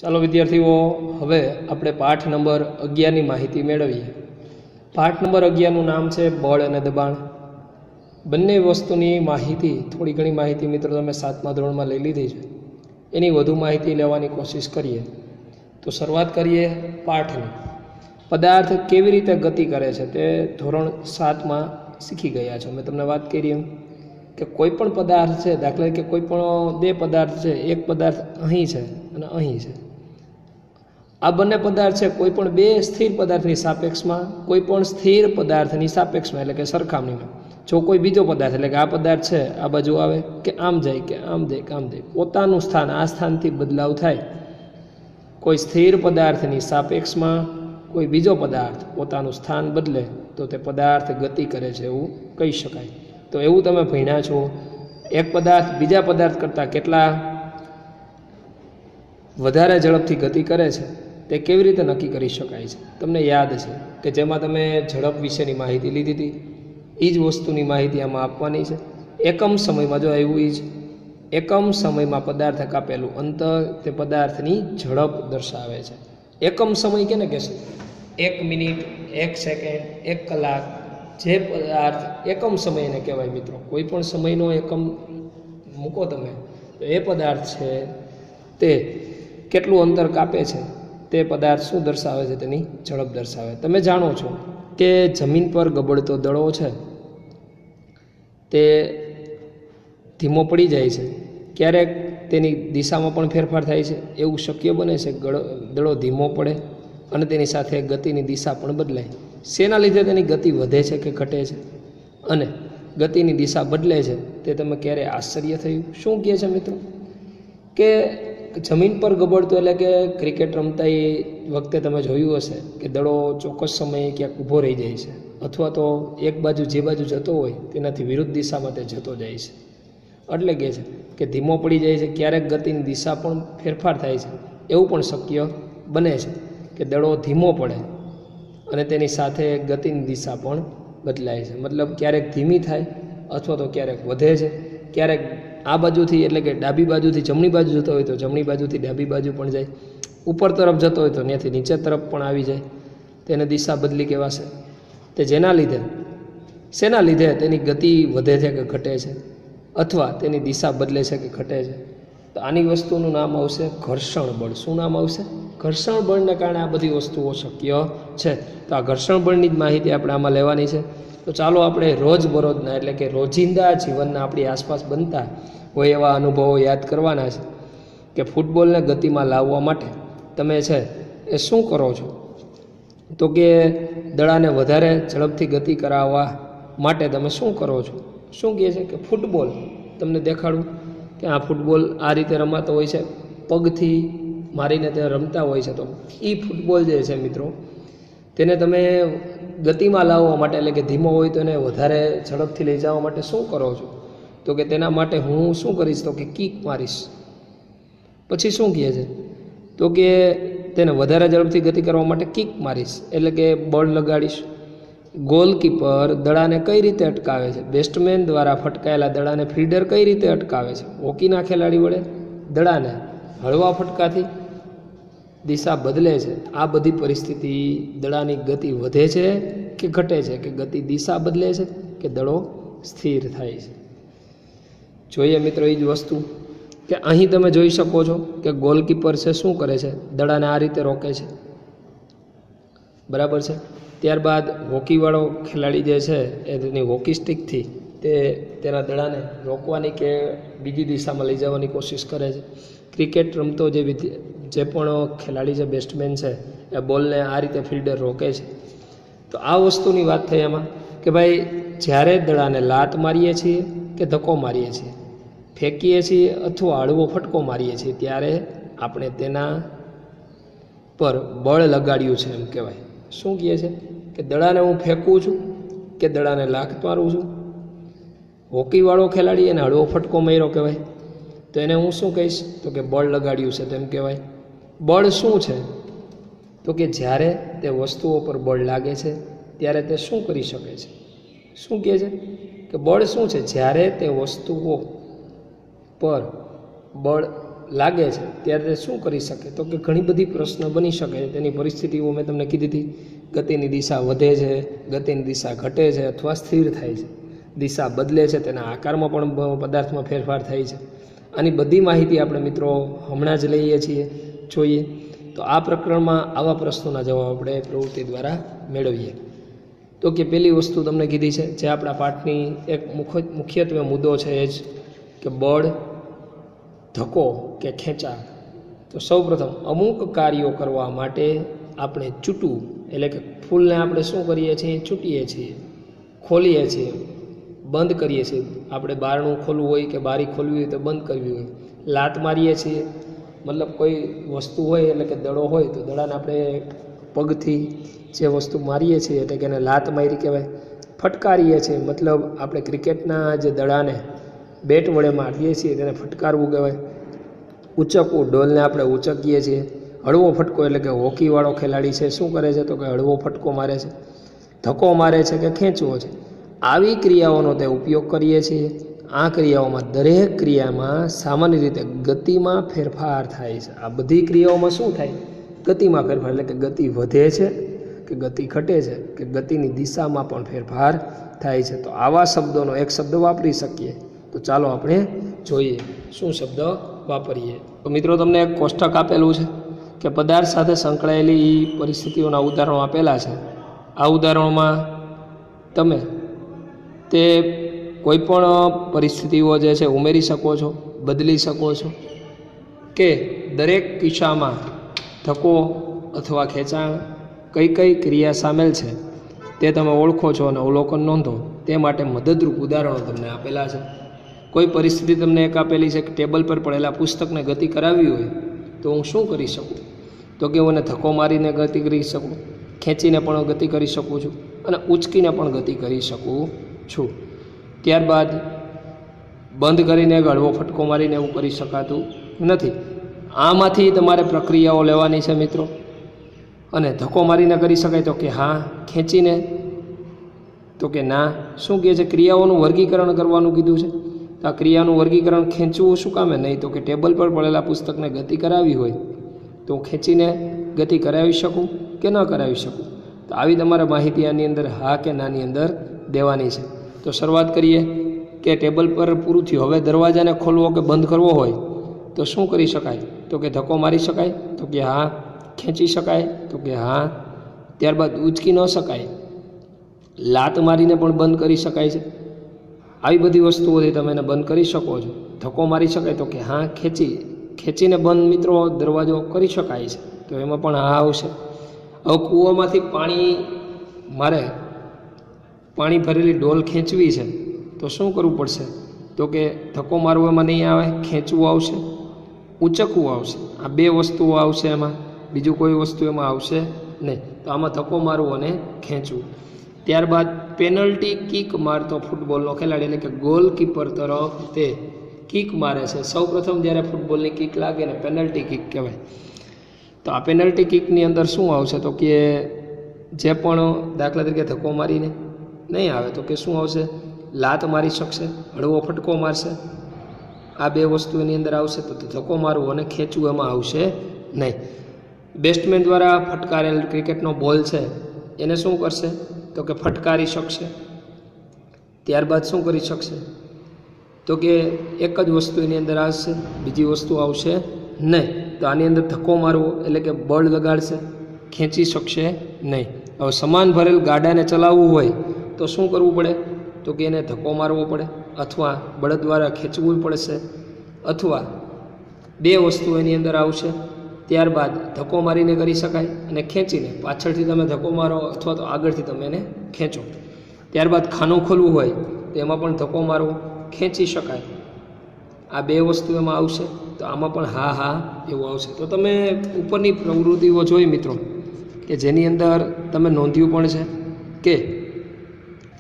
ચાલો વિદ્યાર્થીઓ, હવે આપણે પાઠ નંબર 11 ની માહિતી મેળવીએ. પાઠ નંબર 11 નું નામ છે બળ અને દબાણ. બંને વસ્તુની માહિતી, થોડી ઘણી માહિતી મિત્રો તમે 7મા ધોરણમાં લઈ લીધી છે. એની વધુ માહિતી લેવાની કોશિશ કરીએ. તો શરૂઆત કરીએ પાઠની. પદાર્થ કેવી રીતે ગતિ કરે છે તે ધોરણ 7માં શીખી ગયા છો. મેં તમને વાત કરી એમ કે કોઈ પણ પદાર્થ છે, દાખલા તરીકે કોઈ પણ બે પદાર્થ છે, એક પદાર્થ અહીં છે અને અહીં છે. આ બંને પદાર્થ છે કોઈ પણ બે સ્થિર પદાર્થની સાપેક્ષમાં, કોઈ પણ સ્થિર પદાર્થની સાપેક્ષમાં, એટલે કે સરખામણીમાં. જો કોઈ બીજો પદાર્થ, એટલે કે આ પદાર્થ છે, આ બાજુ આવે કે આમ જાય કે આમ જાય કે આમ જાય, પોતાનું સ્થાન આ સ્થાનથી બદલાવ થાય. કોઈ સ્થિર પદાર્થની સાપેક્ષમાં કોઈ બીજો પદાર્થ પોતાનું સ્થાન બદલે તો તે પદાર્થ ગતિ કરે છે એવું કહી શકાય. તો એવું તમે ભણ્યા છો. એક પદાર્થ બીજા પદાર્થ કરતાં કેટલા વધારે ઝડપથી ગતિ કરે છે તે કેવી રીતે નક્કી કરી શકાય છે. તમને યાદ છે કે જેમાં તમે ઝડપ વિશેની માહિતી લીધી હતી, એ જ વસ્તુની માહિતી આમાં આપવાની છે. એકમ સમયમાં જો આવ્યું એ જ એકમ સમયમાં પદાર્થ કાપેલું અંતર તે પદાર્થની ઝડપ દર્શાવે છે. એકમ સમય કેને કહેશે? 1 મિનિટ, 1 સેકન્ડ, 1 કલાક. જે પદાર્થ એકમ સમય એને કહેવાય મિત્રો. કોઈ પણ સમયનો એકમ મૂકો તમે તો એ પદાર્થ છે તે કેટલું અંતર કાપે છે તે પદાર્થ શું દર્શાવે છે? તેની ઝડપ દર્શાવે. તમે જાણો છો કે જમીન પર ગબડતો દડો છે તે ધીમો પડી જાય છે, ક્યારેક તેની દિશામાં પણ ફેરફાર થાય છે. એવું શક્ય બને છે દડો ધીમો પડે અને તેની સાથે ગતિની દિશા પણ બદલાય. શેના લીધે તેની ગતિ વધે છે કે ઘટે છે અને ગતિની દિશા બદલે છે તે તમે ક્યારે આશ્ચર્ય થયું? શું કહે છે મિત્રો કે જમીન પર ગબડતો, એટલે કે ક્રિકેટ રમતા એ વખતે તમે જોયું હશે કે દડો ચોક્કસ સમયે ક્યાંક ઊભો રહી જાય છે, અથવા તો એક બાજુ જે બાજુ જતો હોય તેનાથી વિરુદ્ધ દિશામાં તે જતો જાય છે. એટલે કહે છે કે ધીમો પડી જાય છે, ક્યારેક ગતિની દિશા પણ ફેરફાર થાય છે. એવું પણ શક્ય બને છે કે દડો ધીમો પડે અને તેની સાથે ગતિની દિશા પણ બદલાય છે. મતલબ ક્યારેક ધીમી થાય અથવા તો ક્યારેક વધે છે, ક્યારેક આ બાજુથી, એટલે કે ડાબી બાજુથી જમણી બાજુ જતો હોય તો જમણી બાજુથી ડાબી બાજુ પણ જાય, ઉપર તરફ જતો હોય તો ત્યાંથી નીચે તરફ પણ આવી જાય. તેને દિશા બદલી કહેવાશે. તે જેના લીધે, શેના લીધે તેની ગતિ વધે છે કે ઘટે છે, અથવા તેની દિશા બદલે છે કે ઘટે છે. તો આની વસ્તુનું નામ આવશે ઘર્ષણ બળ. શું નામ આવશે? ઘર્ષણ બળને કારણે આ બધી વસ્તુઓ શક્ય છે. તો આ ઘર્ષણ બળની જ માહિતી આપણે આમાં લેવાની છે. તો ચાલો આપણે રોજબરોજના, એટલે કે રોજિંદા જીવનના આપણી આસપાસ બનતા હોય એવા અનુભવો યાદ કરવાના છે. કે ફૂટબોલને ગતિમાં લાવવા માટે તમે છે એ શું કરો છો? તો કે દડાને વધારે ઝડપથી ગતિ કરાવવા માટે તમે શું કરો છો? શું કહે છે કે ફૂટબોલ તમને દેખાડું કે આ ફૂટબોલ આ રીતે રમાતો હોય છે, પગથી મારીને તે રમતા હોય છે. તો એ ફૂટબોલ જે છે મિત્રો, તેને તમે ગતિમાં લાવવા માટે, એટલે કે ધીમો હોય તો એને વધારે ઝડપથી લઈ જવા માટે શું કરો છો? તો કે તેના માટે હું શું કરીશ? તો કે કિક મારીશ. પછી શું કહે છે? તો કે તેને વધારે ઝડપથી ગતિ કરવા માટે કિક મારીશ, એટલે કે બળ લગાડીશ. ગોલકીપર દડાને કઈ રીતે અટકાવે છે? બેટ્સમેન દ્વારા ફટકાયેલા દડાને ફિલ્ડર કઈ રીતે અટકાવે છે? હોકીના ખેલાડી વડે દડાને હળવા ફટકાથી દિશા બદલે છે. આ બધી પરિસ્થિતિ દડાની ગતિ વધે છે કે ઘટે છે, કે ગતિ દિશા બદલે છે કે દડો સ્થિર થાય છે. જોઈએ મિત્રો એ જ વસ્તુ કે અહીં તમે જોઈ શકો છો કે ગોલકીપર છે શું કરે છે? દડાને આ રીતે રોકે છે, બરાબર છે. ત્યારબાદ હોકીવાળો ખેલાડી જે છે એ તેની હોકી સ્ટિકથી તેના દડાને રોકવાની કે બીજી દિશામાં લઈ જવાની કોશિશ કરે છે. ક્રિકેટ રમતો જે પણ ખેલાડી છે, બેટ્સમેન છે, એ બોલને આ રીતે ફિલ્ડર રોકે છે. તો આ વસ્તુની વાત થઈ એમાં કે ભાઈ જ્યારે દડાને લાત મારીએ છીએ કે ધક્કો મારીએ છીએ, ફેંકીએ છીએ અથવા હળવો ફટકો મારીએ છીએ, ત્યારે આપણે તેના પર બળ લગાડ્યું છે એમ કહેવાય. શું કહે છે કે દડાને હું ફેંકું છું કે દડાને લાત મારું છું? હોકીવાળો ખેલાડી એને હળવો ફટકો માર્યો કહેવાય, તો એને હું શું કહીશ? તો કે બળ લગાડ્યું છે તેમ કહેવાય. બળ શું છે? તો કે જ્યારે તે વસ્તુઓ પર બળ લાગે છે ત્યારે તે શું કરી શકે છે? શું કહે છે કે બળ શું છે? જ્યારે તે વસ્તુઓ પર બળ લાગે છે ત્યારે તે શું કરી શકે? તો કે ઘણી બધી પ્રશ્ન બની શકે. તેની પરિસ્થિતિઓ મેં તમને કીધી હતી. ગતિની દિશા વધે છે, ગતિની દિશા ઘટે છે અથવા સ્થિર થાય છે, દિશા બદલે છે, તેના આકારમાં પણ પદાર્થમાં ફેરફાર થાય છે. આની બધી માહિતી આપણે મિત્રો હમણાં જ લઈએ છીએ, જોઈએ. તો આ પ્રકરણમાં આવા પ્રશ્નોના જવાબ આપણે પ્રવૃત્તિ દ્વારા મેળવીએ. તો કે પહેલી વસ્તુ તમને કીધી છે, જે આપણા પાઠની એક મુખ્યત્વે મુદ્દો છે એ જ કે બળ, ધક્કો કે ખેંચાણ. તો સૌપ્રથમ અમુક કાર્યો કરવા માટે આપણે ચૂંટવું, એટલે કે ફૂલને આપણે શું કરીએ છીએ? ચૂંટીએ છીએ, ખોલીએ છીએ, બંધ કરીએ છીએ. આપણે બારણું ખોલવું હોય કે બારી ખોલવી હોય તો બંધ કરવી હોય. લાત મારીએ છીએ, મતલબ કોઈ વસ્તુ હોય એટલે કે દડો હોય તો દડાને આપણે પગથી જે વસ્તુ મારીએ છીએ એટલે કે એને લાત મારી કહેવાય. ફટકારીએ છીએ, મતલબ આપણે ક્રિકેટના જે દડાને બેટ વડે મારીએ છીએ તેને ફટકારવું કહેવાય. ઉચકવું, ડોલને આપણે ઉચકીએ છીએ. હળવો ફટકો એટલે કે હોકીવાળો ખેલાડી છે શું કરે છે? તો કે હળવો ફટકો મારે છે. ધક્કો મારે છે કે ખેંચવો છે. આવી ક્રિયાઓનો તે ઉપયોગ કરીએ છીએ. આ ક્રિયાઓમાં દરેક ક્રિયામાં સામાન્ય રીતે ગતિમાં ફેરફાર થાય છે. આ બધી ક્રિયાઓમાં શું થાય? ગતિમાં ફેરફાર, એટલે કે ગતિ વધે છે કે ગતિ ઘટે છે કે ગતિની દિશામાં પણ ફેરફાર થાય છે. તો આવા શબ્દોનો એક શબ્દ વાપરી શકીએ. તો ચાલો આપણે જોઈએ શું શબ્દ વાપરીએ. તો મિત્રો તમને એક કોષ્ટક આપેલું છે કે પદાર્થ સાથે સંકળાયેલી પરિસ્થિતિઓના ઉદાહરણો આપેલા છે. આ ઉદાહરણોમાં તમે તે કોઈપણ પરિસ્થિતિઓ જે છે ઉમેરી શકો છો, બદલી શકો છો, કે દરેક કિસ્સામાં ધક્કો અથવા ખેંચાણ કઈ કઈ ક્રિયા સામેલ છે તે તમે ઓળખો છો અને અવલોકન નોંધો. તે માટે મદદરૂપ ઉદાહરણો તમને આપેલા છે. કોઈ પરિસ્થિતિ તમને એક આપેલી છે કે ટેબલ પર પડેલા પુસ્તકને ગતિ કરાવવી હોય તો હું શું કરી શકું? તો કે હું એને ધક્કો મારીને ગતિ કરી શકું, ખેંચીને પણ ગતિ કરી શકું છું અને ઉચકીને પણ ગતિ કરી શકું છું. ત્યારબાદ બંધ કરીને હળવો ફટકો મારીને એવું કરી શકાતું નથી. આમાંથી તમારે પ્રક્રિયાઓ લેવાની છે મિત્રો. અને ધક્કો મારીને કરી શકાય તો કે હા, ખેંચીને તો કે ના. શું કહે છે? ક્રિયાઓનું વર્ગીકરણ કરવાનું કીધું છે. તો આ ક્રિયાનું વર્ગીકરણ ખેંચવું શું કામે નહીં? તો કે ટેબલ પર પડેલા પુસ્તકને ગતિ કરાવી હોય તો હું ખેંચીને ગતિ કરાવી શકું કે ન કરાવી શકું? તો આવી તમારે માહિતી આની અંદર હા કે નાની અંદર દેવાની છે. તો શરૂઆત કરીએ કે ટેબલ પર પૂરું થયું. હવે દરવાજાને ખોલવો કે બંધ કરવો હોય તો શું કરી શકાય? તો કે ધક્કો મારી શકાય? તો કે હા. ખેંચી શકાય? તો કે હા. ત્યારબાદ ઉચકી ન શકાય, લાત મારીને પણ બંધ કરી શકાય છે. આવી બધી વસ્તુઓથી તમે એને બંધ કરી શકો છો. ધક્કો મારી શકાય? તો કે હા. ખેંચીને બંધ મિત્રો દરવાજો કરી શકાય છે. તો એમાં પણ હા આવશે. હવે કૂવામાંથી પાણી ભરેલી ડોલ ખેંચવી છે તો શું કરવું પડશે? તો કે ધક્કો મારવો એમાં નહીં આવે, ખેંચવું આવશે, ઉચકવું આવશે. આ બે વસ્તુઓ આવશે એમાં, બીજું કોઈ વસ્તુ એમાં આવશે નહીં. તો આમાં ધક્કો મારવો અને ખેંચવું. ત્યારબાદ પેનલ્ટી કિક મારતો ફૂટબોલનો ખેલાડી એટલે કે ગોલકીપર તરફ તે કિક મારે છે. સૌપ્રથમ જ્યારે ફૂટબોલની કિક લાગે ને પેનલ્ટી કિક કહેવાય. તો આ પેનલ્ટી કિકની અંદર શું આવશે? તો કે જે પણ દાખલા તરીકે ધક્કો મારીને નહીં આવે તો કે શું આવશે? લાત મારી શકશે, હળવો ફટકો મારશે. આ બે વસ્તુ એની અંદર આવશે. તો ધક્કો મારવો અને ખેંચવું એમાં આવશે નહીં. બેટ્સમેન દ્વારા ફટકારેલ ક્રિકેટનો બોલ છે એને શું કરશે? તો કે ફટકારી શકશે. ત્યારબાદ શું કરી શકશે? તો કે એક જ વસ્તુ એની અંદર આવશે, બીજી વસ્તુ આવશે નહીં. તો આની અંદર ધક્કો મારવો એટલે કે બળ લગાડશે, ખેંચી શકશે નહીં. હવે સમાન ભરેલ ગાડાને ચલાવવું હોય તો શું કરવું પડે? તો કે એને ધક્કો મારવો પડે અથવા બળદ દ્વારા ખેંચવું પડશે, અથવા બે વસ્તુ એની અંદર આવશે. ત્યારબાદ ધક્કો મારીને કરી શકાય અને ખેંચીને પાછળથી તમે ધક્કો મારો અથવા તો આગળથી તમે એને ખેંચો. ત્યારબાદ ખાનું ખોલવું હોય તો એમાં પણ ધક્કો મારવો, ખેંચી શકાય. આ બે વસ્તુ એમાં આવશે. તો આમાં પણ હા એવું આવશે. તો તમે ઉપરની પ્રવૃત્તિઓ જોઈ મિત્રો કે જેની અંદર તમે નોંધ્યું પણ છે કે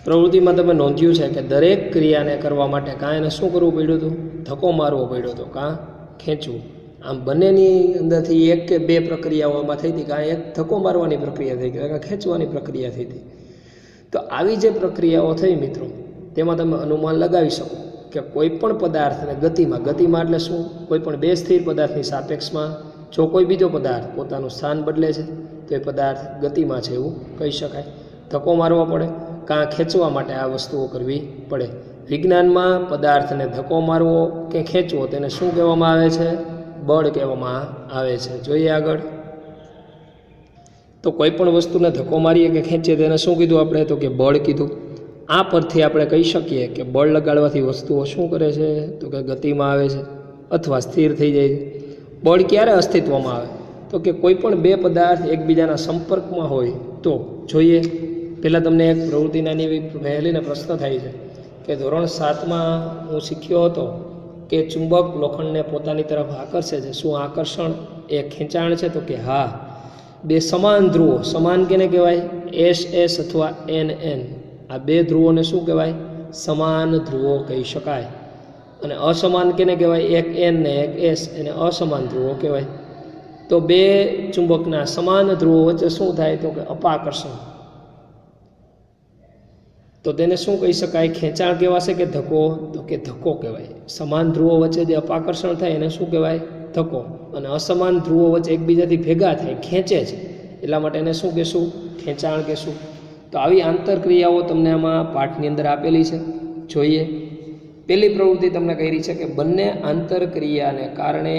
પ્રવૃત્તિમાં તમે નોંધ્યું છે કે દરેક ક્રિયાને કરવા માટે કાં એને શું કરવું પડ્યું હતું? ધક્કો મારવો પડ્યો હતો, કાં ખેંચવું. આમ બંનેની અંદરથી એક કે બે પ્રક્રિયાઓ એમાં થઈ હતી. કાં એક ધક્કો મારવાની પ્રક્રિયા થઈ ગઈ, કાં ખેંચવાની પ્રક્રિયા થઈ હતી. તો આવી જે પ્રક્રિયાઓ થઈ મિત્રો તેમાં તમે અનુમાન લગાવી શકો કે કોઈ પણ પદાર્થને ગતિમાં એટલે શું? કોઈ પણ બે સ્થિર પદાર્થની સાપેક્ષમાં જો કોઈ બીજો પદાર્થ પોતાનું સ્થાન બદલે છે તો એ પદાર્થ ગતિમાં છે એવું કહી શકાય. ધક્કો મારવો પડે કાં ખેંચવા માટે આ વસ્તુઓ કરવી પડે. વિજ્ઞાનમાં પદાર્થને ધક્કો મારવો કે ખેંચવો તેને શું કહેવામાં આવે છે? બળ કહેવામાં આવે છે. જોઈએ આગળ. તો કોઈ પણ વસ્તુને ધક્કો મારીએ કે ખેંચીએ તેને શું કીધું આપણે? તો કે બળ કીધું. આ પરથી આપણે કહી શકીએ કે બળ લગાડવાથી વસ્તુઓ શું કરે છે? તો કે ગતિમાં આવે છે અથવા સ્થિર થઈ જાય છે. બળ ક્યારે અસ્તિત્વમાં આવે? તો કે કોઈ પણ બે પદાર્થ એકબીજાના સંપર્કમાં હોય તો. જોઈએ, પહેલાં તમને એક પ્રવૃત્તિ નાની એવી વહેલીને પ્રશ્ન થાય છે કે ધોરણ 7માં હું શીખ્યો હતો કે ચુંબક લોખંડને પોતાની તરફ આકર્ષે છે. શું આકર્ષણ એ ખેંચાણ છે? તો કે હા. બે સમાન ધ્રુવો, સમાન કેને કહેવાય? SS અથવા NN. આ બે ધ્રુવોને શું કહેવાય? સમાન ધ્રુવો કહી શકાય. અને અસમાન કેને કહેવાય? એક N ને એક S, એને અસમાન ધ્રુવો કહેવાય. તો બે ચુંબકના સમાન ધ્રુવો વચ્ચે શું થાય? તો કે અપાકર્ષણ. તો તેને શું કહી શકાય? ખેંચાણ કહેવાશે કે ધક્કો? તો કે ધક્કો કહેવાય. સમાન ધ્રુવો વચ્ચે જે અપાકર્ષણ થાય એને શું કહેવાય? ધક્કો. અને અસમાન ધ્રુવો વચ્ચે એકબીજાથી ભેગા થાય, ખેંચે છે, એટલા માટે એને શું કહેશું? ખેંચાણ કહેશું. તો આવી આંતરક્રિયાઓ તમને આમાં પાઠની અંદર આપેલી છે. જોઈએ, પહેલી પ્રવૃત્તિ તમને કરી છે કે બંને આંતરક્રિયાને કારણે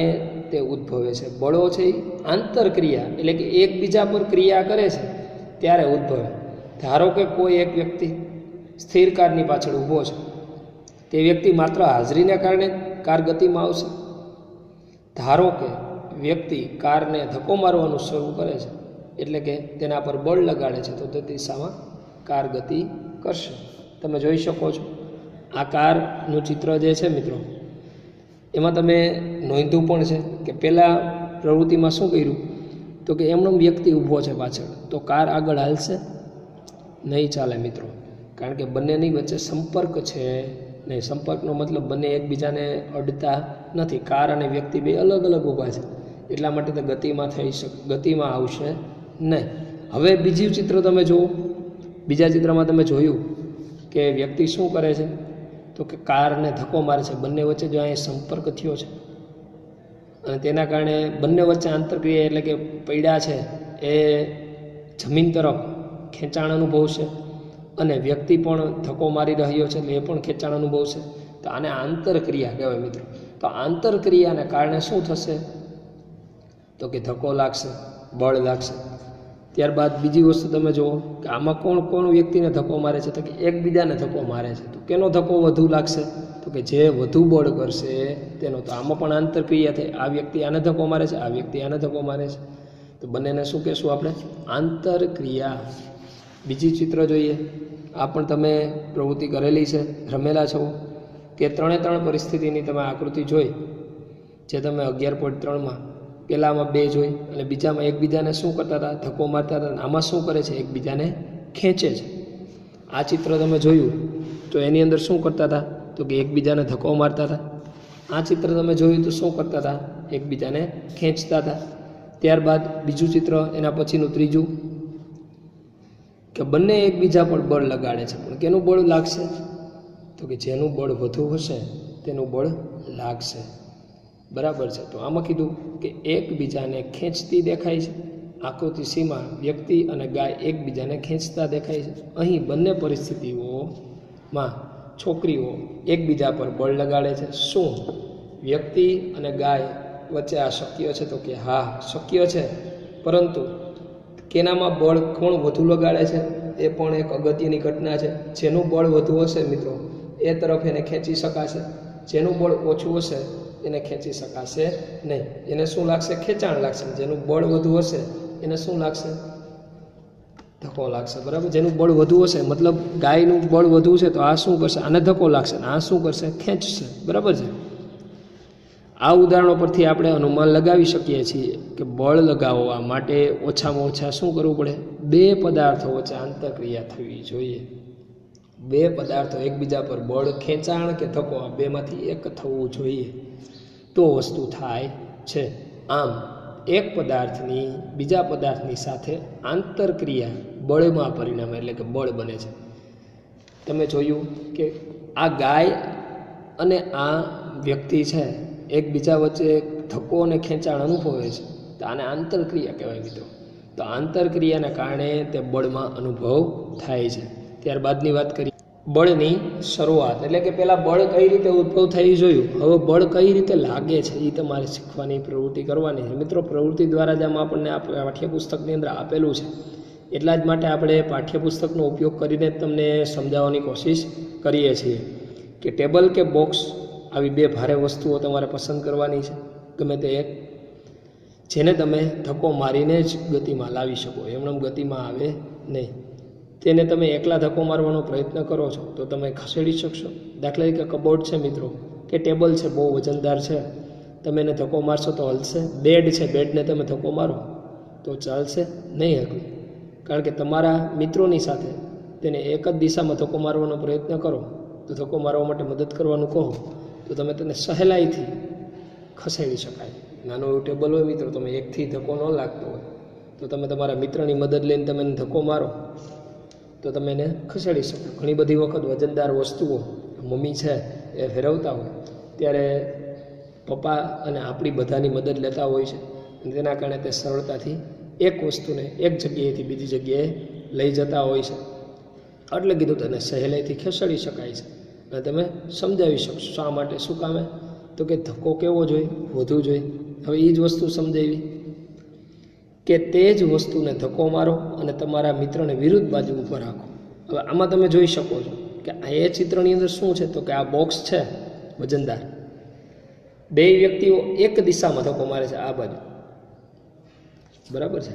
તે ઉદ્ભવે છે. બળો છે આંતરક્રિયા એટલે કે એકબીજા પર ક્રિયા કરે છે ત્યારે ઉદ્ભવે. ધારો કે કોઈ એક વ્યક્તિ સ્થિર કારની પાછળ ઊભો છે, તે વ્યક્તિ માત્ર હાજરીને કારણે કાર ગતિમાં આવશે. ધારો કે વ્યક્તિ કારને ધક્કો મારવાનું શરૂ કરે છે એટલે કે તેના પર બળ લગાડે છે તો તે દિશામાં કાર ગતિ કરશે. તમે જોઈ શકો છો આ કારનું ચિત્ર જે છે મિત્રો, એમાં તમે નોંધ્યું પણ છે કે પહેલાં પ્રવૃત્તિમાં શું કર્યું? તો કે એમનો વ્યક્તિ ઊભો છે પાછળ, તો કાર આગળ હાલશે નહીં, ચાલે મિત્રો. કારણ કે બંનેની વચ્ચે સંપર્ક છે નહીં. સંપર્કનો મતલબ બંને એકબીજાને અડતા નથી. કાર અને વ્યક્તિ બે અલગ અલગ ઊભા છે એટલા માટે તે ગતિમાં આવશે નહીં. હવે બીજું ચિત્ર તમે જુઓ. બીજા ચિત્રમાં તમે જોયું કે વ્યક્તિ શું કરે છે? તો કે કારને ધક્કો મારે છે. બંને વચ્ચે જો અહીં સંપર્ક થયો છે અને તેના કારણે બંને વચ્ચે આંતરક્રિયા એટલે કે પૈડા છે એ જમીન તરફ ખેંચાણ અનુભવશે અને વ્યક્તિ પણ ધક્કો મારી રહ્યો છે એટલે એ પણ ખેંચાણ અનુભવશે. તો આને આંતરક્રિયા કહેવાય મિત્રો. તો આંતરક્રિયાને કારણે શું થશે? તો કે ધક્કો લાગશે, બળ લાગશે. ત્યારબાદ બીજી વસ્તુ તમે જુઓ કે આમાં કોણ વ્યક્તિને ધક્કો મારે છે? તો કે એકબીજાને ધક્કો મારે છે. તો કેનો ધક્કો વધુ લાગશે? તો કે જે વધુ બળ કરશે તેનો. તો આમાં પણ આંતરક્રિયા થાય. આ વ્યક્તિ આને ધક્કો મારે છે, આ વ્યક્તિ આને ધક્કો મારે છે. તો બંનેને શું કહેશું આપણે? આંતરક્રિયા. બીજી ચિત્ર જોઈએ. આ પણ તમે પ્રવૃત્તિ કરેલી છે, રમેલા છો કે 3 પરિસ્થિતિની તમે આકૃતિ જોઈ જે તમે 11.3માં પહેલામાં 2 જોઈ અને બીજામાં એકબીજાને શું કરતા હતા? ધક્કો મારતા હતા. આમાં શું કરે છે? એકબીજાને ખેંચે છે. આ ચિત્ર તમે જોયું તો એની અંદર શું કરતા હતા? તો કે એકબીજાને ધક્કો મારતા હતા. આ ચિત્ર તમે જોયું તો શું કરતા હતા? એકબીજાને ખેંચતા હતા. ત્યારબાદ બીજું ચિત્ર, એના પછીનું ત્રીજું કે બંને એકબીજા પર બળ લગાડે છે, પણ કેનું બળ લાગશે? તો કે જેનું બળ વધુ હશે તેનું બળ લાગશે. બરાબર છે. તો આમાં કીધું કે એકબીજાને ખેંચતી દેખાય છે. આકૃતિ સીમાં વ્યક્તિ અને ગાય એકબીજાને ખેંચતા દેખાય છે. અહીં બંને પરિસ્થિતિઓમાં છોકરીઓ એકબીજા પર બળ લગાડે છે. શું વ્યક્તિ અને ગાય વચ્ચે આ શક્ય છે? તો કે હા, શક્ય છે. પરંતુ કેનામાં બળ કોણ વધુ લગાડે છે એ પણ એક અગત્યની ઘટના છે. જેનું બળ વધુ હશે મિત્રો એ તરફ એને ખેંચી શકાશે. જેનું બળ ઓછું હશે એને ખેંચી શકાશે નહીં. એને શું લાગશે? ખેંચાણ લાગશે. જેનું બળ વધુ હશે એને શું લાગશે? ધક્કો લાગશે. બરાબર. જેનું બળ વધુ હશે મતલબ ગાયનું બળ વધુ છે તો આ શું કરશે? આને ધક્કો લાગશે. આ શું કરશે? ખેંચશે. બરાબર છે. આ ઉદાહરણો પરથી આપણે અનુમાન લગાવી શકીએ છીએ કે બળ લગાવવા માટે ઓછામાં ઓછા શું કરવું પડે? 2 પદાર્થો વચ્ચે આંતરક્રિયા થવી જોઈએ. 2 પદાર્થો એકબીજા પર બળ, ખેંચાણ કે ધક્કો આ બેમાંથી એક થવું જોઈએ તો વસ્તુ થાય છે. આમ એક પદાર્થની બીજા પદાર્થની સાથે આંતરક્રિયા બળમાં પરિણમે એટલે કે બળ બને છે. તમે જોયું કે આ ગાય અને આ વ્યક્તિ છે એકબીજા વચ્ચે ધક્કો અને ખેંચાણ અનુભવે છે, તો આને આંતરક્રિયા કહેવાય મિત્રો. તો આંતરક્રિયાને કારણે તે બળમાં અનુભવ થાય છે. ત્યારબાદની વાત કરીએ બળની શરૂઆત, એટલે કે પહેલાં બળ કઈ રીતે ઉદ્ભવ થઈ જોયું, હવે બળ કઈ રીતે લાગે છે એ તમારે શીખવાની પ્રવૃત્તિ કરવાની છે મિત્રો. પ્રવૃત્તિ દ્વારા જ આમાં આપણને આ પાઠ્યપુસ્તકની અંદર આપેલું છે, એટલા જ માટે આપણે પાઠ્યપુસ્તકનો ઉપયોગ કરીને તમને સમજાવવાની કોશિશ કરીએ છીએ કે ટેબલ કે બોક્સ આવી બે ભારે વસ્તુઓ તમારે પસંદ કરવાની છે, ગમે તે એક, જેને તમે ધક્કો મારીને જ ગતિમાં લાવી શકો, એમણે ગતિમાં આવે નહીં. તેને તમે એકલા ધક્કો મારવાનો પ્રયત્ન કરો છો તો તમે ખસેડી શકશો. દાખલા તરીકે કબોર્ડ છે મિત્રો, કે ટેબલ છે બહુ વજનદાર છે, તમે એને ધક્કો મારશો તો હલશે. બેડ છે, બેડને તમે ધક્કો મારો તો ચાલશે નહીં હકલે, કારણ કે તમારા મિત્રોની સાથે તેને એક જ દિશામાં ધક્કો મારવાનો પ્રયત્ન કરો, તો ધક્કો મારવા માટે મદદ કરવાનું કહો તો તમે તેને સહેલાઈથી ખસેડી શકાય. નાનું એવું ટેબલ હોય મિત્રો, તમે એકથી ધક્કો ન લાગતો હોય તો તમે તમારા મિત્રની મદદ લઈને તમે એને ધક્કો મારો તો તમે એને ખસેડી શકો. ઘણી બધી વખત વજનદાર વસ્તુઓ મમ્મી છે એ ફેરવતા હોય ત્યારે પપ્પા અને આપણી બધાની મદદ લેતા હોય છે, અને તેના કારણે તે સરળતાથી એક વસ્તુને એક જગ્યાએથી બીજી જગ્યાએ લઈ જતા હોય છે. એટલે કીધું તેને સહેલાઈથી ખસેડી શકાય છે, અને તમે સમજાવી શકશો શા માટે, શું કામે, તો કે ધક્કો કેવો જોઈએ, વધુ જોઈએ. હવે એ જ વસ્તુ સમજાવી કે તે જ વસ્તુને ધક્કો મારો અને તમારા મિત્રને વિરુદ્ધ બાજુ ઉપર રાખો. હવે આમાં તમે જોઈ શકો છો કે એ ચિત્રની અંદર શું છે, તો કે આ બોક્સ છે વજનદાર, બે વ્યક્તિઓ એક દિશામાં ધક્કો મારે છે, આ બાજુ, બરાબર છે,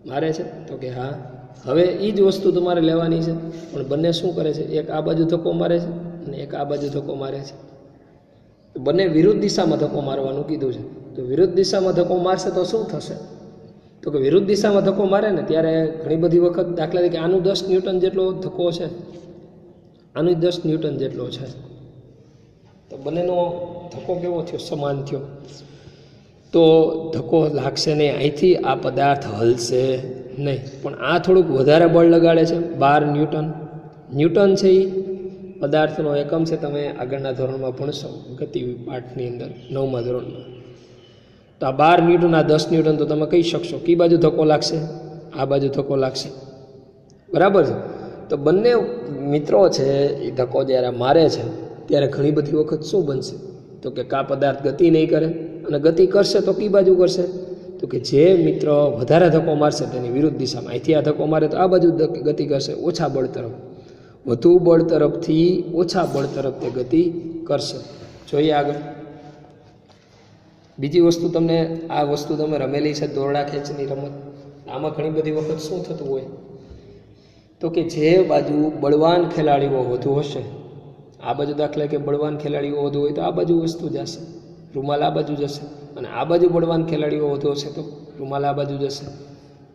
મારે છે, તો કે હા. હવે એ જ વસ્તુ તમારે લેવાની છે, પણ બંને શું કરે છે, એક આ બાજુ ધક્કો મારે છે અને એક આ બાજુ ધક્કો મારે છે. બંને વિરુદ્ધ દિશામાં ધક્કો મારવાનું કીધું છે. તો વિરુદ્ધ દિશામાં ધક્કો મારશે તો શું થશે, તો કે વિરુદ્ધ દિશામાં ધક્કો મારે ને ત્યારે ઘણી બધી વખત દાખલા તરીકે આનું 10 ન્યૂટન જેટલો ધક્કો છે, આનું 10 ન્યૂટન જેટલો છે, તો બંનેનો ધક્કો કેવો થયો, સમાન થયો, તો ધક્કો લાગશે નહીં, અહીંથી આ પદાર્થ હલશે નહીં. પણ આ થોડુંક વધારે બળ લગાડે છે, 12 ન્યૂટન. ન્યૂટન છે એ પદાર્થનો એકમ છે, તમે આગળના ધોરણમાં ભણશો ગતિ પાઠની અંદર 9મા ધોરણમાં. તો આ 12 ન્યૂટન, આ 10 ન્યૂટન, તો તમે કહી શકશો કઈ બાજુ ધક્કો લાગશે, આ બાજુ ધક્કો લાગશે, બરાબર છે. તો બંને મિત્રો છે એ ધક્કો જ્યારે મારે છે ત્યારે ઘણી બધી વખત શું બનશે, તો કે કા પદાર્થ ગતિ નહીં કરે, અને ગતિ કરશે તો કઈ બાજુ કરશે, તો કે જે મિત્ર વધારે ધક્કો મારશે તેની વિરુદ્ધ દિશામાં, અહીંથી આ ધક્કો મારે તો આ બાજુ ગતિ કરશે, ઓછા બળ તરફ, વધુ બળ તરફથી ઓછા બળ તરફ તે ગતિ કરશે. જોઈએ આગળ બીજી વસ્તુ, તમને આ વસ્તુ તમે રમેલી છે દોરડા ખેંચની રમત. આમાં ઘણી બધી વખત શું થતું હોય, તો કે જે બાજુ બળવાન ખેલાડીઓ વધુ હશે, આ બાજુ દાખલા કે બળવાન ખેલાડીઓ વધુ હોય તો આ બાજુ વસ્તુ જશે, રૂમાલ આ બાજુ જશે, અને આ બાજુ બળવાન ખેલાડીઓ વધુ હશે તો રૂમાલ આ બાજુ જશે.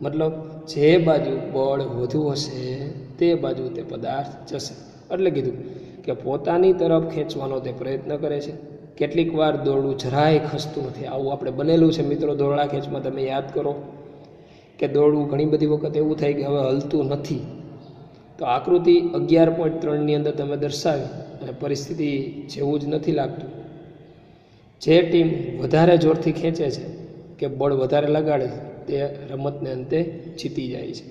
મતલબ જે બાજુ બળ વધુ હશે તે બાજુ તે પદાર્થ જશે. એટલે કીધું કે પોતાની તરફ ખેંચવાનો તે પ્રયત્ન કરે છે. કેટલીક વાર દોરડું જરાય ખસતું નથી, આવું આપણે બનેલું છે મિત્રો. દોરડા ખેંચમાં તમે યાદ કરો કે દોરડું ઘણી બધી વખત એવું થાય કે હવે હલતું નથી, તો આકૃતિ 11.3ની અંદર તમે દર્શાવી અને પરિસ્થિતિ જેવું જ નથી લાગતું. જે ટીમ વધારે જોરથી ખેંચે છે કે બળ વધારે લગાડે છે તે રમતને અંતે જીતી જાય છે.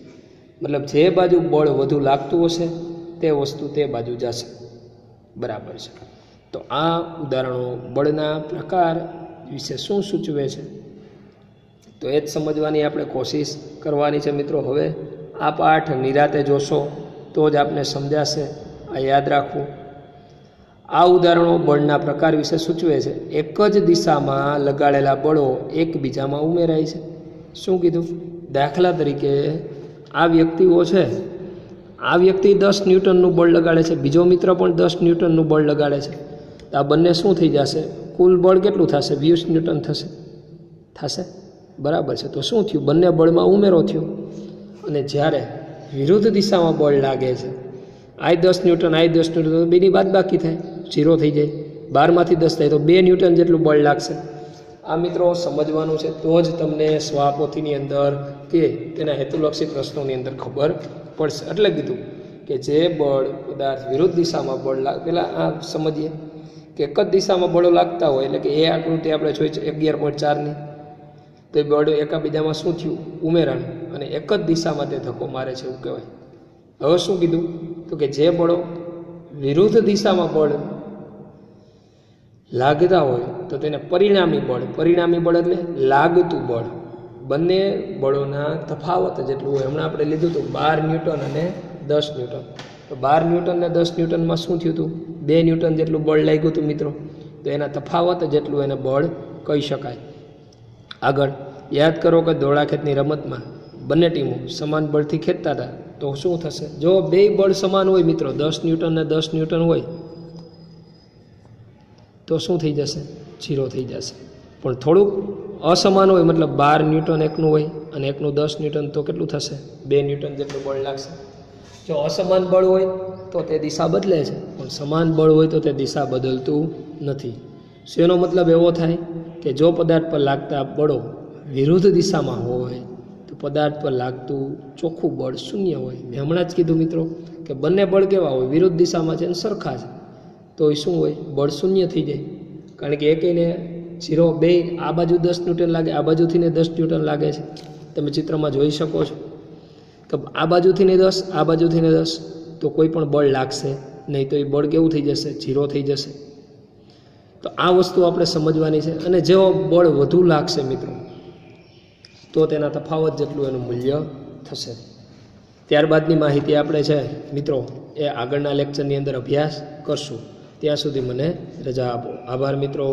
મતલબ જે બાજુ બળ વધુ લાગતું હશે તે વસ્તુ તે બાજુ જશે, બરાબર છે. તો આ ઉદાહરણો બળના પ્રકાર વિશે શું સૂચવે છે તો એ જ સમજવાની આપણે કોશિશ કરવાની છે મિત્રો. હવે આ પાઠ નિરાતે જોશો તો જ આપને સમજાશે, આ યાદ રાખવું. આ ઉદાહરણો બળના પ્રકાર વિશે સૂચવે છે. એક જ દિશામાં લગાડેલા બળો એકબીજામાં ઉમેરાય છે. શું કીધું, દાખલા તરીકે આ વ્યક્તિઓ છે, આ વ્યક્તિ 10 ન્યૂટનનું બળ લગાડે છે, બીજો મિત્ર પણ 10 ન્યૂટનનું બળ લગાડે છે. તો આ બંને શું થઈ જશે, કુલ બળ કેટલું થશે, 20 ન્યૂટન થશે, બરાબર છે. તો શું થયું, બંને બળમાં ઉમેરો થયો. અને જ્યારે વિરુદ્ધ દિશામાં બળ લાગે છે, આ 10 ન્યૂટન, આ 10 ન્યૂટન, તો બેની બાદબાકી થાય, 0 થઈ જાય. 12માંથી 10 થાય તો 2 ન્યૂટન જેટલું બળ લાગશે. આ મિત્રો સમજવાનું છે તો જ તમને સ્વાપોથીની અંદર કે તેના હેતુલક્ષી પ્રશ્નોની અંદર ખબર પડશે. એટલે કીધું કે જે બળ પદાર્થ વિરુદ્ધ દિશામાં બળ પહેલાં આ સમજીએ કે એક જ દિશામાં બળો લાગતા હોય, એટલે કે એ આકૃતિ આપણે જોઈ છે 11.4ની, તો એ બળો એકાબીજામાં શું થયું? ઉમેરાનું, અને એક જ દિશામાં તે ધક્કો મારે છે એવું કહેવાય. હવે શું કીધું? તો કે જે બળો વિરુદ્ધ દિશામાં બળ લાગતા હોય તો તેને પરિણામી બળ એટલે લાગતું બળ. બંને બળોના તફાવત જેટલું હોય. હમણાં આપણે લીધું હતું 12 ન્યૂટન અને 10 ન્યૂટન. તો 12 ન્યૂટન અને 10 ન્યૂટનમાં શું થયું હતું? 2 ન્યૂટન જેટલું બળ લાગ્યું હતું મિત્રો. તો એના તફાવત જેટલું એને બળ કહી શકાય. આગળ યાદ કરો કે દોડાખેંચની રમતમાં બંને ટીમો સમાન બળથી ખેંચતા હતા, તો શું થશે? જો બે બળ સમાન હોય મિત્રો, 10 ન્યૂટન અને 10 ન્યૂટન હોય, તો શું થઈ જશે? 0 થઈ જશે. પણ થોડુંક અસમાન હોય, મતલબ 12 ન્યૂટન એકનું હોય અને એકનું 10 ન્યૂટન, તો કેટલું થશે? 2 ન્યૂટન જેટલું બળ લાગશે. જો અસમાન બળ હોય તો તે દિશા બદલે છે, પણ સમાન બળ હોય તો તે દિશા બદલતું નથી. શું એનો મતલબ એવો થાય કે જો પદાર્થ પર લાગતા બળો વિરુદ્ધ દિશામાં હોય તો પદાર્થ પર લાગતું ચોખ્ખું બળ શૂન્ય હોય. મેં હમણાં જ કીધું મિત્રો કે બંને બળ કેવા હોય? વિરુદ્ધ દિશામાં છે અને સરખા છે, તો એ શું હોય? બળ શૂન્ય થઈ જાય. કારણ કે એકને 0, બે આ બાજુ 10 ન્યૂટન લાગે, આ બાજુથી ને 10 ન્યૂટન લાગે છે. તમે ચિત્રમાં જોઈ શકો છો કે આ બાજુથી ને 10, આ બાજુથી ને 10, તો કોઈ પણ બળ લાગશે નહીં. તો એ બળ કેવું થઈ જશે? 0 થઈ જશે. તો આ વસ્તુ આપણે સમજવાની છે. અને જેવો બળ વધુ લાગશે મિત્રો, તો તેના તફાવત જેટલું એનું મૂલ્ય થશે. ત્યારબાદની માહિતી આપણે છે મિત્રો એ આગળના લેક્ચરની અંદર અભ્યાસ કરશું. ત્યાં સુધી મને રજા આપો. આભાર મિત્રો.